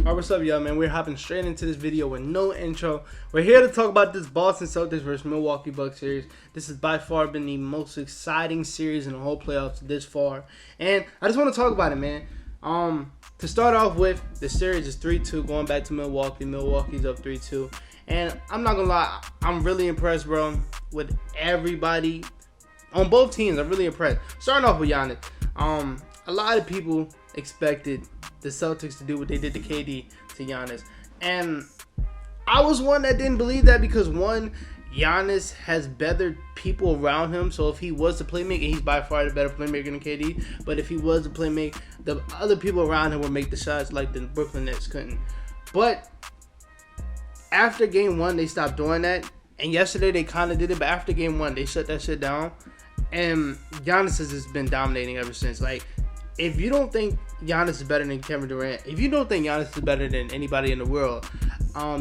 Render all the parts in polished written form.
Alright, what's up, y'all, man? We're hopping straight into this video with no intro. We're here to talk about this Boston Celtics versus Milwaukee Bucks series. This has by far been the most exciting series in the whole playoffs this far. And I just want to talk about it, man. To start off with, the series is 3-2 going back to Milwaukee. Milwaukee's up 3-2. And I'm not going to lie, I'm really impressed, bro, with everybody on both teams. I'm really impressed. Starting off with Giannis. A lot of people expected the Celtics to do what they did to KD to Giannis, and I was one that didn't believe that because one, Giannis has better people around him. So if he was the playmaker, he's by far the better playmaker than KD. But if he was the playmaker, the other people around him would make the shots like the Brooklyn Nets couldn't. But after game one, they stopped doing that, and yesterday they kind of did it. But after game one, they shut that shit down, and Giannis has just been dominating ever since. Like, if you don't think Giannis is better than Kevin Durant, if you don't think Giannis is better than anybody in the world,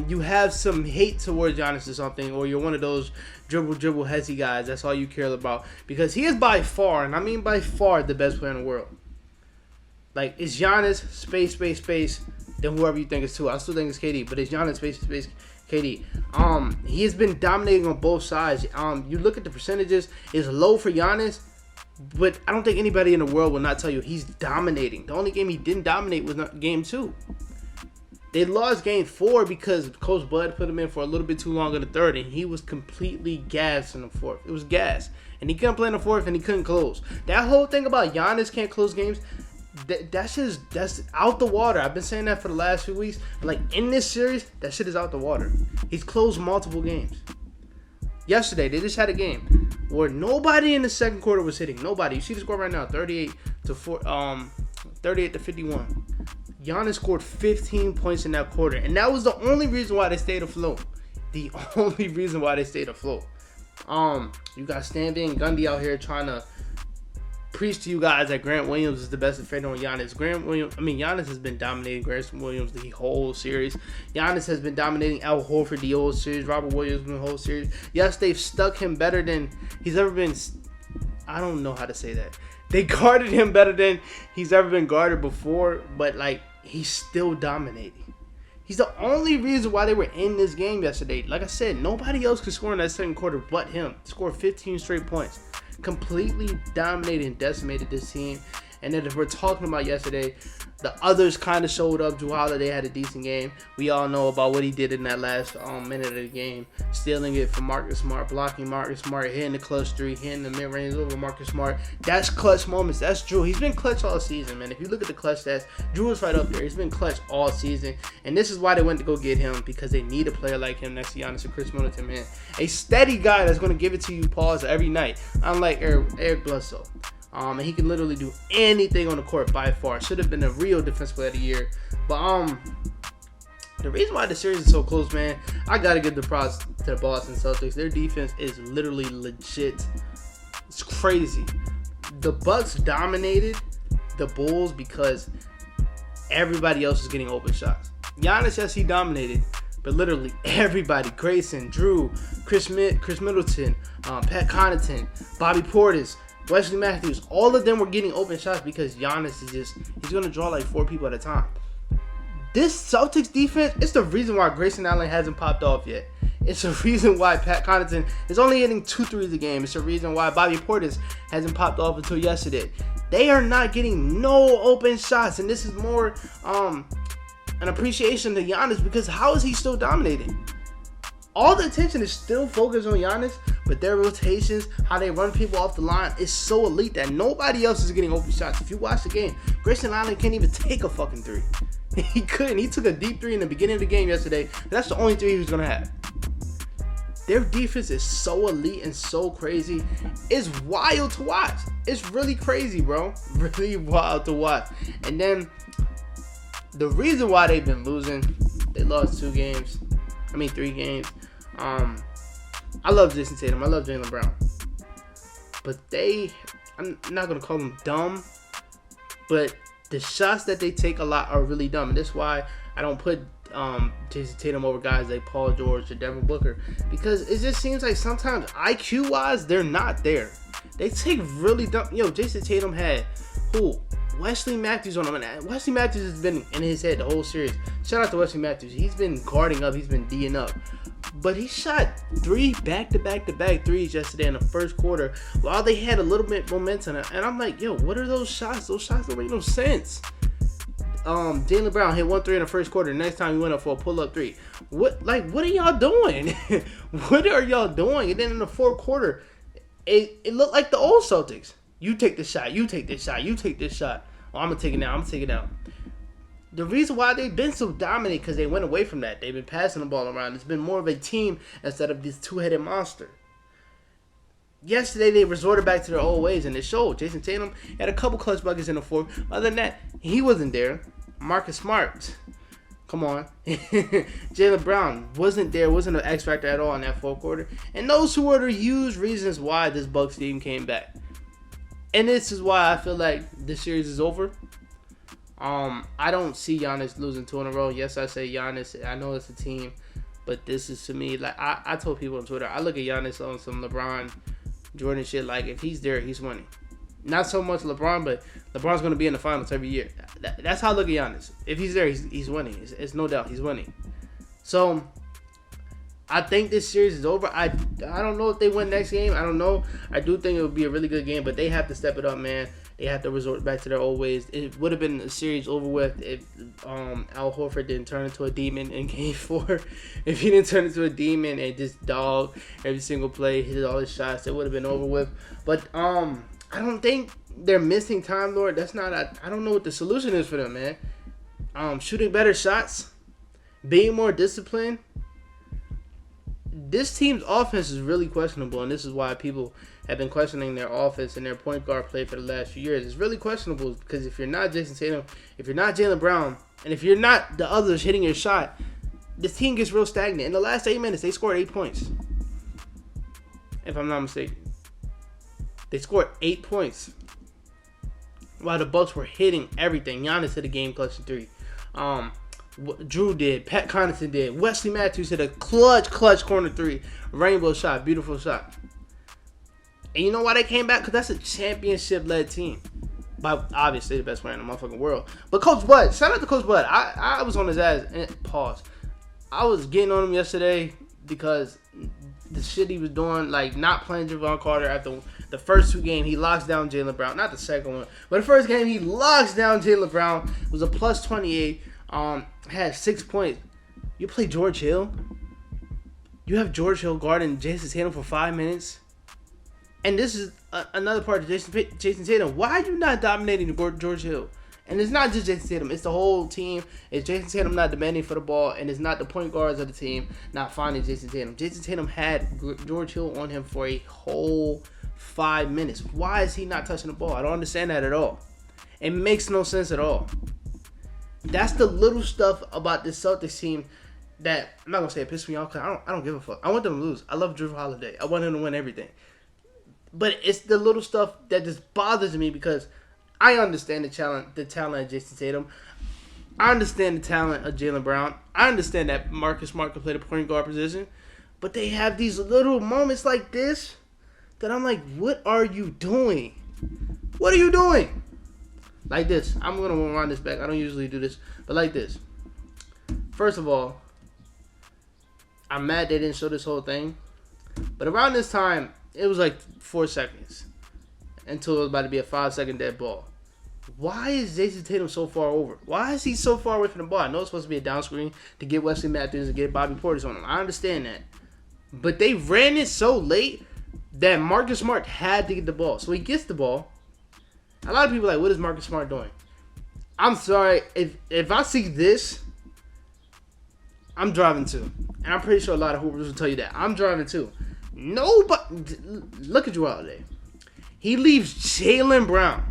you have some hate towards Giannis or something, or you're one of those dribble hezzy guys. That's all you care about, because he is by far, and I mean by far, the best player in the world. Like, it's Giannis, space, then whoever you think is two. I still think it's KD, but it's Giannis, space, KD. He has been dominating on both sides. You look at the percentages, it's low for Giannis, but I don't think anybody in the world will not tell you he's dominating. The only game he didn't dominate was game 2. They lost game 4 because Coach Bud put him in for a little bit too long in the third, and he was completely gassed in the fourth. It was gas, and he couldn't play in the fourth, and he couldn't close. That whole thing about Giannis can't close games, that's out the water. I've been saying that for the last few weeks. Like, in this series, that shit is out the water. He's closed multiple games. Yesterday, they just had a game where nobody in the second quarter was hitting. Nobody. You see the score right now, 38 to 51. Giannis scored 15 points in that quarter, and that was the only reason why they stayed afloat. The only reason why they stayed afloat. You got Stanley and Gundy out here trying to preach to you guys that Grant Williams is the best defender on Giannis. Giannis has been dominating Grant Williams the whole series. Giannis has been dominating Al Horford the whole series. Robert Williams the whole series. Yes, they've stuck him better than he's ever been. I don't know how to say that. They guarded him better than he's ever been guarded before, but like, he's still dominating. He's the only reason why they were in this game yesterday. Like I said, nobody else could score in that second quarter but him. Scored 15 straight points. Completely dominated and decimated this team. And then if we're talking about yesterday, the others kind of showed up. Drew Holiday had a decent game. We all know about what he did in that last minute of the game. Stealing it from Marcus Smart, blocking Marcus Smart, hitting the clutch three, hitting the mid-range over Marcus Smart. That's clutch moments. That's Drew. He's been clutch all season, man. If you look at the clutch stats, Drew is right up there. He's been clutch all season. And this is why they went to go get him, because they need a player like him next to Giannis and Chris Middleton, man. A steady guy that's going to give it to you, pause, every night. Unlike Eric Bledsoe. And he can literally do anything on the court by far. Should have been a real defensive player of the year. But the reason why the series is so close, man, I gotta give the props to the Boston Celtics. Their defense is literally legit. It's crazy. The Bucks dominated the Bulls because everybody else is getting open shots. Giannis, yes, he dominated, but literally everybody, Grayson, Drew, Chris Middleton, Pat Connaughton, Bobby Portis, Wesley Matthews, all of them were getting open shots because Giannis is he's going to draw like 4 people at a time. This Celtics defense, it's the reason why Grayson Allen hasn't popped off yet. It's the reason why Pat Connaughton is only hitting 2 threes a game. It's the reason why Bobby Portis hasn't popped off until yesterday. They are not getting no open shots, and this is more an appreciation to Giannis, because how is he still dominating? All the attention is still focused on Giannis, but their rotations, how they run people off the line, is so elite that nobody else is getting open shots. If you watch the game, Grayson Allen can't even take a fucking 3. He couldn't. He took a deep 3 in the beginning of the game yesterday. That's the only 3 he was going to have. Their defense is so elite and so crazy. It's wild to watch. It's really crazy, bro. Really wild to watch. And then the reason why they've been losing, they lost 3 games. I love Jason Tatum. I love Jaylen Brown. But I'm not going to call them dumb, but the shots that they take a lot are really dumb. And that's why I don't put Jason Tatum over guys like Paul George or Devin Booker, because it just seems like sometimes IQ-wise, they're not there. They take really dumb. Jason Tatum had Wesley Matthews on him. And Wesley Matthews has been in his head the whole series. Shout out to Wesley Matthews. He's been guarding up. He's been D'ing up. But he shot 3 back-to-back threes yesterday in the first quarter while they had a little bit momentum. And I'm like, yo, what are those shots? Those shots don't make no sense. Jaylen Brown hit 1 3 in the first quarter. The next time he went up for a pull-up 3. What are y'all doing? What are y'all doing? And then in the fourth quarter, it looked like the old Celtics. You take this shot. You take this shot. You take this shot. Oh, I'm going to take it now. I'm going to take it now. The reason why they've been so dominant because they went away from that. They've been passing the ball around. It's been more of a team instead of this two-headed monster. Yesterday, they resorted back to their old ways, and it showed. Jason Tatum had a couple clutch buckets in the fourth. Other than that, he wasn't there. Marcus Smart, come on. Jaylen Brown wasn't there. Wasn't an X factor at all in that fourth quarter. And those who were the huge reasons why this Bucks team came back. And this is why I feel like this series is over. I don't see Giannis losing 2 in a row. Yes, I say Giannis. I know it's a team, but this is to me like I told people on Twitter. I look at Giannis on some LeBron, Jordan shit. Like if he's there, he's winning. Not so much LeBron, but LeBron's going to be in the finals every year. That's how I look at Giannis. If he's there, he's winning. It's no doubt he's winning. So I think this series is over. I don't know if they win next game. I don't know. I do think it would be a really good game, but they have to step it up, man. They have to resort back to their old ways. It would have been a series over with if Al Horford didn't turn into a demon in Game 4. If he didn't turn into a demon and just dog every single play, hit all his shots, it would have been over with. But I don't think they're missing Time Lord. That's not. I don't know what the solution is for them, man. Shooting better shots, being more disciplined. This team's offense is really questionable, and this is why people have been questioning their offense and their point guard play for the last few years. It's really questionable because if you're not Jason Tatum, if you're not Jaylen Brown, and if you're not the others hitting your shot, this team gets real stagnant. In the last 8 minutes, they scored 8 points. If I'm not mistaken. They scored 8 points. While the Bucks were hitting everything. Giannis hit a game clutch 3. Drew did. Pat Connaughton did. Wesley Matthews hit a clutch corner 3. Rainbow shot. Beautiful shot. And you know why they came back? Because that's a championship-led team. By obviously the best player in the motherfucking world. But Coach Bud, shout out to Coach Bud. I was on his ass. And pause. I was getting on him yesterday because the shit he was doing, like not playing Javon Carter after the first 2 games. He locks down Jaylen Brown. Not the second one. But the first game, he locks down Jaylen Brown. It was a plus 28. Had 6 points. You play George Hill. You have George Hill guarding Jason Tatum for 5 minutes. And this is another part of Jason Tatum. Why are you not dominating George Hill? And it's not just Jason Tatum. It's the whole team. It's Jason Tatum not demanding for the ball. And it's not the point guards of the team not finding Jason Tatum. Jason Tatum had George Hill on him for a whole 5 minutes. Why is he not touching the ball? I don't understand that at all. It makes no sense at all. That's the little stuff about this Celtics team that I'm not gonna say it pissed me off because I don't give a fuck. I want them to lose. I love Drew Holiday. I want him to win everything. But it's the little stuff that just bothers me because I understand the talent of Jason Tatum. I understand the talent of Jaylen Brown. I understand that Marcus Smart can play the point guard position. But they have these little moments like this that I'm like, what are you doing? What are you doing? Like this. I'm going to rewind this back. I don't usually do this. But like this. First of all, I'm mad they didn't show this whole thing. But around this time, it was like 4 seconds. Until it was about to be a 5-second dead ball. Why is Jason Tatum so far over? Why is he so far away from the ball? I know it's supposed to be a down screen to get Wesley Matthews and get Bobby Portis on him. I understand that. But they ran it so late that Marcus Smart had to get the ball. So he gets the ball. A lot of people are like, what is Marcus Smart doing? I'm sorry. If I see this, I'm driving too. And I'm pretty sure a lot of Hoopers will tell you that. I'm driving too. Nobody. Look at Drew Holiday. He leaves Jaylen Brown.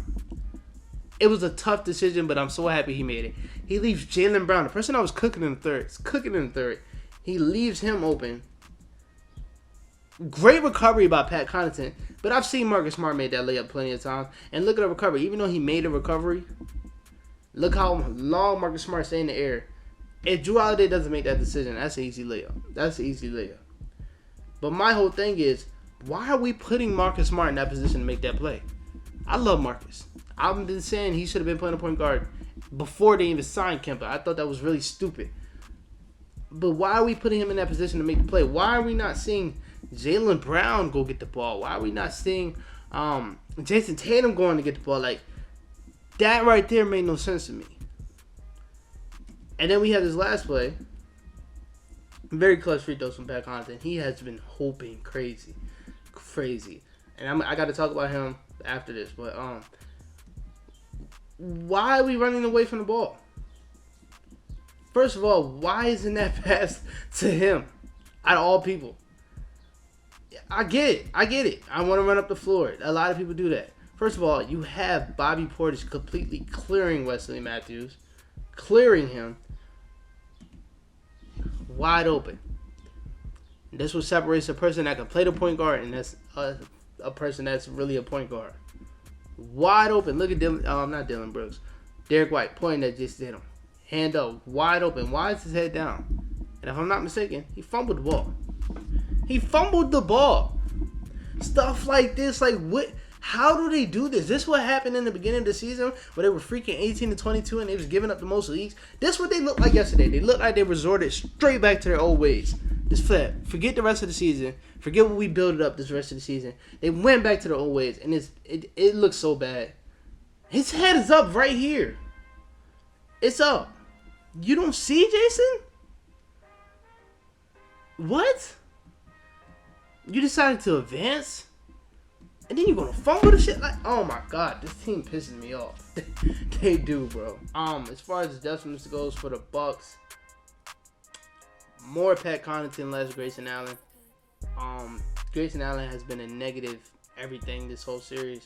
It was a tough decision, but I'm so happy he made it. He leaves Jaylen Brown, the person I was cooking in the third. He leaves him open. Great recovery by Pat Connaughton, but I've seen Marcus Smart make that layup plenty of times. And look at the recovery. Even though he made a recovery, look how long Marcus Smart stayed in the air. If Drew Holiday doesn't make that decision, that's an easy layup. But my whole thing is, why are we putting Marcus Smart in that position to make that play? I love Marcus. I've been saying he should have been playing a point guard before they even signed Kemba. I thought that was really stupid. But why are we putting him in that position to make the play? Why are we not seeing Jaylen Brown go get the ball? Why are we not seeing Jason Tatum going to get the ball? Like, that right there made no sense to me. And then we have this last play. Very clutch free throws from Pat Connaughton. He has been hoping crazy. And I got to talk about him after this. But why are we running away from the ball? First of all, why isn't that pass to him? Out of all people. I get it. I want to run up the floor. A lot of people do that. First of all, you have Bobby Portis completely clearing Wesley Matthews. Clearing him. Wide open. This what separates a person that can play the point guard and that's a person that's really a point guard. Wide open. Look at not Dylan Brooks. Derek White pointing that just did him. Hand up. Wide open. Why is his head down? And if I'm not mistaken, he fumbled the ball. Stuff like this. Like, what? How do they do this? This is what happened in the beginning of the season where they were freaking 18-22 and they was giving up the most leagues. This is what they looked like yesterday. They looked like they resorted straight back to their old ways. Just forget the rest of the season. Forget what we built up this rest of the season. They went back to their old ways and it looks so bad. His head is up right here. It's up. You don't see Jason? What? You decided to advance? And then you're gonna fumble the shit? Like, oh my god, this team pisses me off. They do, bro. As far as adjustments goes for the Bucks, more Pat Connaughton, less Grayson Allen. Grayson Allen has been a negative everything this whole series.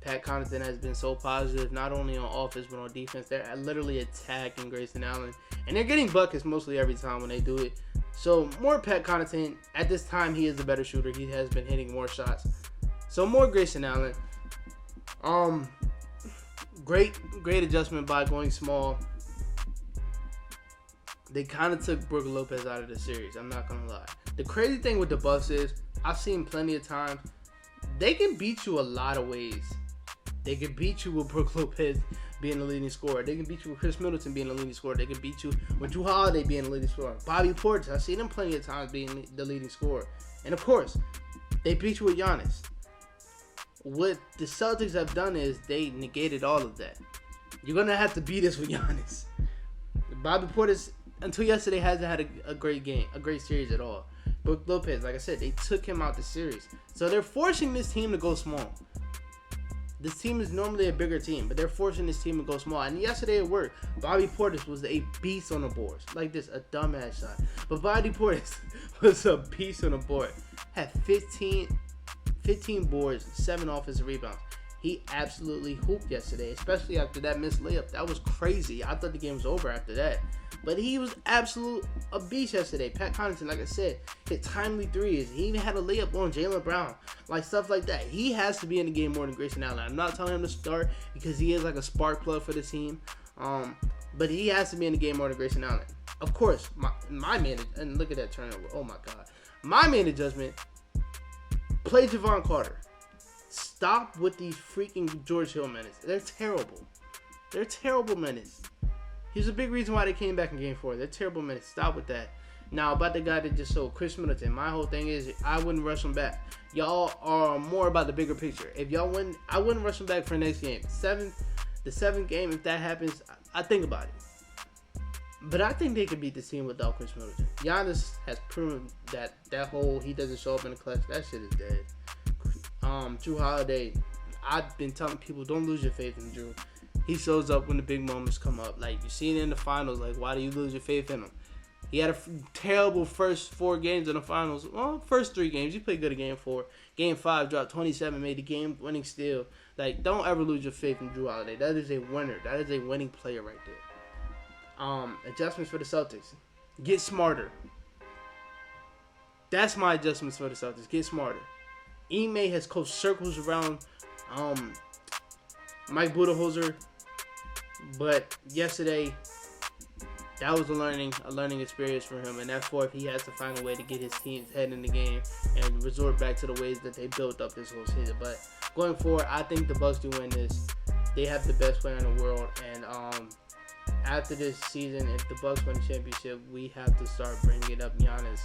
Pat Connaughton has been so positive, not only on offense but on defense. They're literally attacking Grayson Allen, and they're getting buckets mostly every time when they do it. So more Pat Connaughton. At this time, he is the better shooter. He has been hitting more shots. So more Grayson Allen. Great adjustment by going small. They kind of took Brook Lopez out of the series. I'm not gonna lie. The crazy thing with the Bucks is I've seen plenty of times they can beat you a lot of ways. They can beat you with Brook Lopez being the leading scorer. They can beat you with Chris Middleton being the leading scorer. They can beat you with Jrue Holiday being the leading scorer. Bobby Portis, I've seen him plenty of times being the leading scorer. And of course, they beat you with Giannis. What the Celtics have done is they negated all of that. You're going to have to beat us with Giannis. Bobby Portis, until yesterday, hasn't had a great game, a great series at all. Brook Lopez, like I said, they took him out the series. So they're forcing this team to go small. This team is normally a bigger team, but they're forcing this team to go small. And yesterday it worked. Bobby Portis was a beast on the boards. Like this, a dumbass shot. But Bobby Portis was a beast on the board. Had 15 boards, 7 offensive rebounds. He absolutely hooped yesterday, especially after that missed layup. That was crazy. I thought the game was over after that. But he was a beast yesterday. Pat Connaughton, like I said, hit timely threes. He even had a layup on Jaylen Brown. Like, stuff like that. He has to be in the game more than Grayson Allen. I'm not telling him to start because he is like a spark plug for the team. But he has to be in the game more than Grayson Allen. Of course, my man, and look at that turnover. Oh, my God. My man adjustment, play Javon Carter. Stop with these freaking George Hill minutes. They're terrible. They're terrible minutes. He's a big reason why they came back in Game 4. They're terrible minutes. Stop with that. Now, about the guy that just sold, Chris Middleton, my whole thing is I wouldn't rush him back. Y'all are more about the bigger picture. If y'all win, I wouldn't rush him back for the next game. The seventh game, if that happens, I think about it. But I think they could beat this team without Chris Middleton. Giannis has proven that whole he doesn't show up in the clutch. That shit is dead. Jrue Holiday, I've been telling people, don't lose your faith in Jrue. He shows up when the big moments come up. Like, you seen it in the finals. Like, why do you lose your faith in him? He had a terrible first 4 games in the finals. Well, first 3 games. He played good in Game 4. Game 5, dropped 27, made the game-winning steal. Like, don't ever lose your faith in Jrue Holiday. That is a winner. That is a winning player right there. Adjustments for the Celtics. Get smarter. That's my adjustments for the Celtics. Get smarter. Ime has coached circles around Mike Budenholzer, but yesterday that was a learning experience for him. And that fourth, he has to find a way to get his team's head in the game and resort back to the ways that they built up this whole season. But going forward, I think the Bucks do win this. They have the best player in the world, and after this season, if the Bucks win the championship, we have to start bringing up Giannis.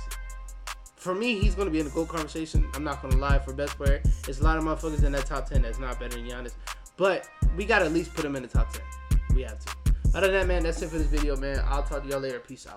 For me, he's going to be in the GOAT conversation. I'm not going to lie. For best player, there's a lot of motherfuckers in that top 10 that's not better than Giannis. But we got to at least put him in the top 10. We have to. Other than that, man, that's it for this video, man. I'll talk to y'all later. Peace out.